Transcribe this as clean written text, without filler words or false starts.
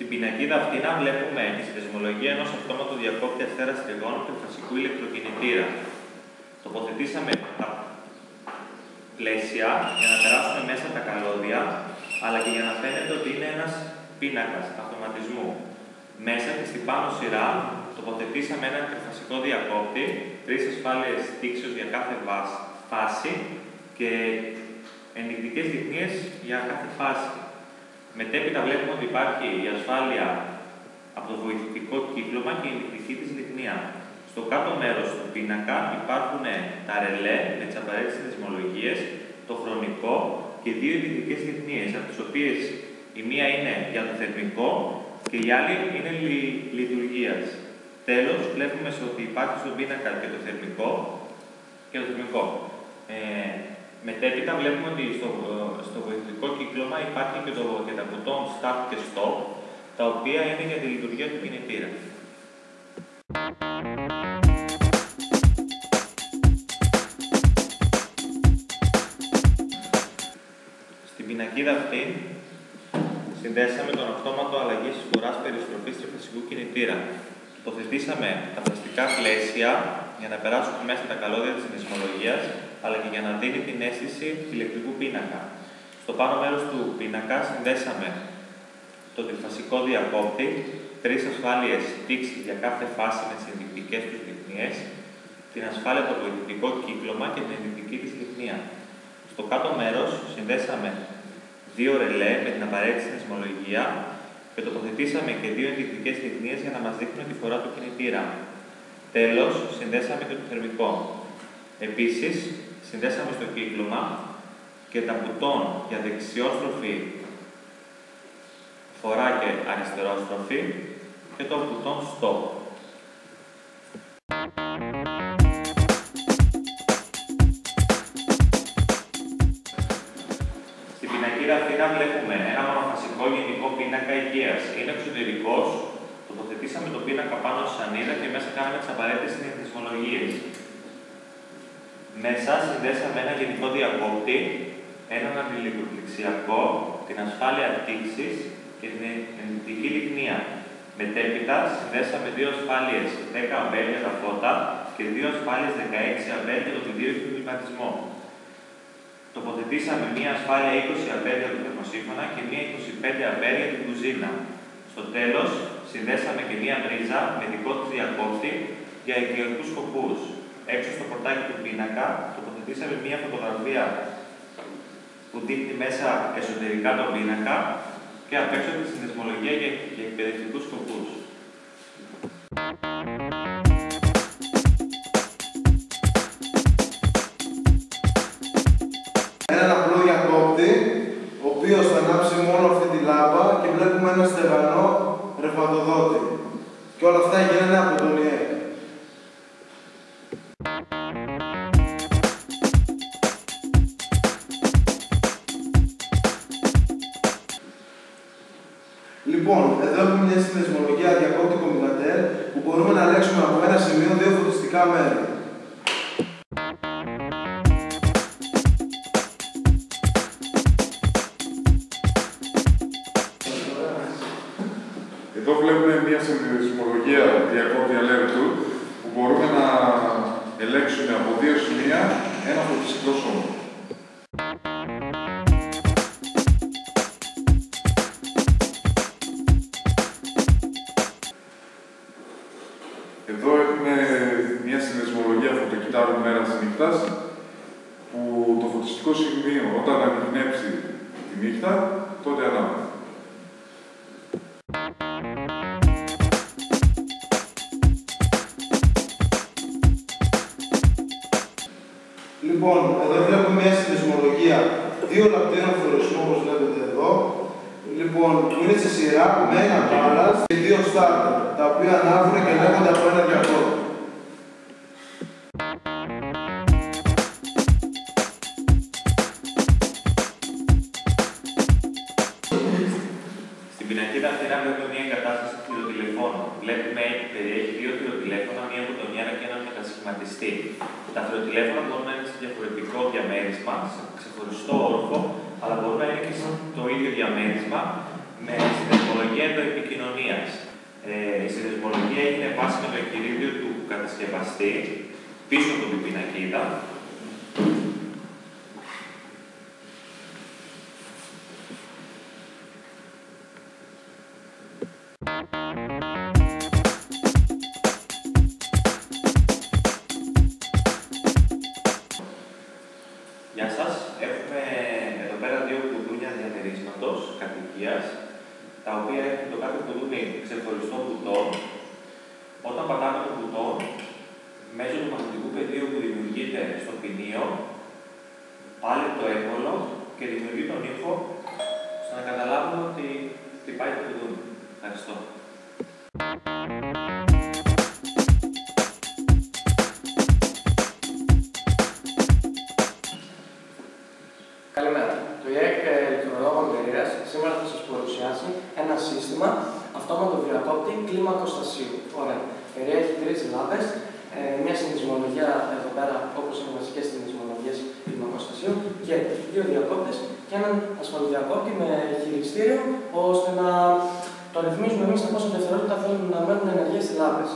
Στην πινακίδα αυτή να βλέπουμε τη συνδεσμολογία ενός αυτόματου διακόπτη αυθαίρας τριγώνου τριφασικού ηλεκτροκινητήρα. Τοποθετήσαμε τα πλαίσια για να περάσουμε μέσα τα καλώδια, αλλά και για να φαίνεται ότι είναι ένας πίνακας αυτοματισμού. Μέσα και στην πάνω σειρά τοποθετήσαμε έναν τριφασικό διακόπτη, 3 ασφάλειες τήξεως για κάθε φάση και ενδεικτικές λιχνίες για κάθε φάση. Μετέπειτα βλέπουμε ότι υπάρχει η ασφάλεια από το βοηθητικό κύκλωμα και η ενδεικτική της λιχνία. Στο κάτω μέρος του πίνακα υπάρχουν τα ρελέ με τις απαραίτητες συνδεσμολογίες, το χρονικό και 2 ενδεικτικές λιχνίες, από τις οποίες η μία είναι για το θερμικό και η άλλη είναι λειτουργίας. Τέλος, βλέπουμε ότι υπάρχει στον πίνακα και το θερμικό μετέπειτα βλέπουμε ότι στο βοηθητικό κύκλωμα υπάρχει και τα μπουτόν Start και Stop, τα οποία είναι για τη λειτουργία του κινητήρα. Στην πινακίδα αυτή συνδέσαμε τον αυτόματο αλλαγής φοράς περιστροφής τριφασικού κινητήρα. Τοποθετήσαμε τα πλαστικά πλαίσια για να περάσουν μέσα τα καλώδια της συνδεσμολογίας, αλλά και για να δίνει την αίσθηση ηλεκτρικού πίνακα. Στο πάνω μέρος του πίνακα συνδέσαμε το τριφασικό διακόπτη, 3 ασφάλειες τήξης για κάθε φάση με τις ενδεικτικές τους λιχνίες, την ασφάλεια από το βοηθητικό κύκλωμα και την ενδεικτική της λιχνία. Στο κάτω μέρος συνδέσαμε 2 ρελέ με την απαραίτητη συνδεσμολογία και τοποθετήσαμε και 2 ενδεικτικές λιχνίες για να μας δείχνουν τη φορά του κινητήρα. Τέλος, συνδέσαμε και το θερμικό. Επίσης, συνδέσαμε στο κύκλωμα και τα μπουτόν για δεξιόστροφη φορά και αριστερόστροφη και το μπουτόν Stop. Στην πινακίδα αυτή να βλέπουμε ένα μονοφασικό γενικό πίνακα υγείας. Είναι εξωτερικός, τοποθετήσαμε το πίνακα πάνω στη σανίδα και μέσα κάναμε τις απαραίτητες συνδεσμολογίες. Μέσα συνδέσαμε ένα γενικό διακόπτη, έναν αντιλικοπληξιακό, την ασφάλεια τήξης και την ενδεικτική λιχνία. Μετέπειτα συνδέσαμε 2 ασφάλειες 10 αμπέρ για τα φώτα και 2 ασφάλειες 16 αμπέρ για το πηδείο και τον κλιματισμό. Τοποθετήσαμε μία ασφάλεια 20 αμπέρ για το θερμοσύφωνα και μία 25 αμπέρ για την κουζίνα. Στο τέλος, συνδέσαμε και μία πρίζα με δικό της διακόπτη για οικιακούς σκοπούς. Έξω στο πορτάκι του πίνακα τοποθετήσαμε μία φωτογραφία που δείχνει μέσα εσωτερικά τον πίνακα και απ' έξω τη συνδεσμολογία για εκπαιδευτικούς σκοπούς. Έναν απλό διακόπτη, ο οποίος θα ανάψει μόνο αυτή τη λάμπα και βλέπουμε ένα στεγανό ρευματοδότη. Και όλα αυτά γίνανε από τον ΙΕ. Λοιπόν, εδώ έχουμε μια συνδεσμολογία διακόπτη κομμουνατέρ που μπορούμε να ελέγξουμε από ένα σημείο 2 φωτιστικά μέρη. Εδώ βλέπουμε μια συνδεσμολογία διακόπτη αλέρτου που μπορούμε να ελέγξουμε από 2 σημεία ένα φωτιστικό σώμα. Εδώ έχουμε μια συνδεσμολογία φωτοκυτάρου μέρας νύχτας που το φωτιστικό σημείο όταν ανοιχνεύσει τη νύχτα, τότε ανάβει. Λοιπόν, εδώ βλέπουμε μια συνδεσμολογία 2 λαμπτήρων φλωρισμού, όπως βλέπετε εδώ. Λοιπόν, που είναι σε σειρά με ένα μπάλας και 2 starter, τα οποία ανάβουν και λέγονται από ένα διακόπτη. Στην πινακίδα αυτή να βλέπουμε μια εγκατάσταση θηροτηλεφώνων. Βλέπουμε περιέχει 2 θηροτηλέφωνα, μία μποτονιέρα και έναν μετασχηματιστή. Τα θηροτηλέφωνα μπορούν να είναι σε διαφορετικό διαμέρισμα, σε ξεχωριστό όροφο, αλλά μπορούν να είναι και το ίδιο διαμέρισμα με συνδεσμολογία ενδοεπικοινωνίας. Η συνδεσμολογία έγινε βάση με το εγχειρίδιο του κατασκευαστή πίσω από την πινακίδα. Γεια σας. Έχουμε εδώ πέρα δύο κουδούνια διαμερίσματος κατοικίας, τα οποία έχουν το κάθε κουδούνι ξεχωριστό μπουτόν. Όταν πατάμε το μπουτόν, μέσω του μαγνητικού πεδίου που δημιουργείται στο ποινίο, πάλι το έμβολο και δημιουργεί τον ήχο, ώστε να καταλάβουμε ότι χτυπάει το κουδούνι. Ευχαριστώ. Καλημέρα. Το ΙΕΚ Ηλεκτρολόγων Περίρας σήμερα θα σας παρουσιάσει ένα σύστημα αυτόματο διακόπτη κλίμακοστασίου. Ωραία. Περιέχει 3 λάμπες, μια συνδεσμολογία εδώ πέρα, όπως είναι βασικές συνδεσμολογίες κλίμακοστασίου, και 2 διακόπτες και έναν ασφαλοδιακόπτη με χειριστήριο, ώστε να το ρυθμίζουμε εμείς τα πόσα δευτερόλεπτα θέλουν να μένουν ενεργές οι λάμπες.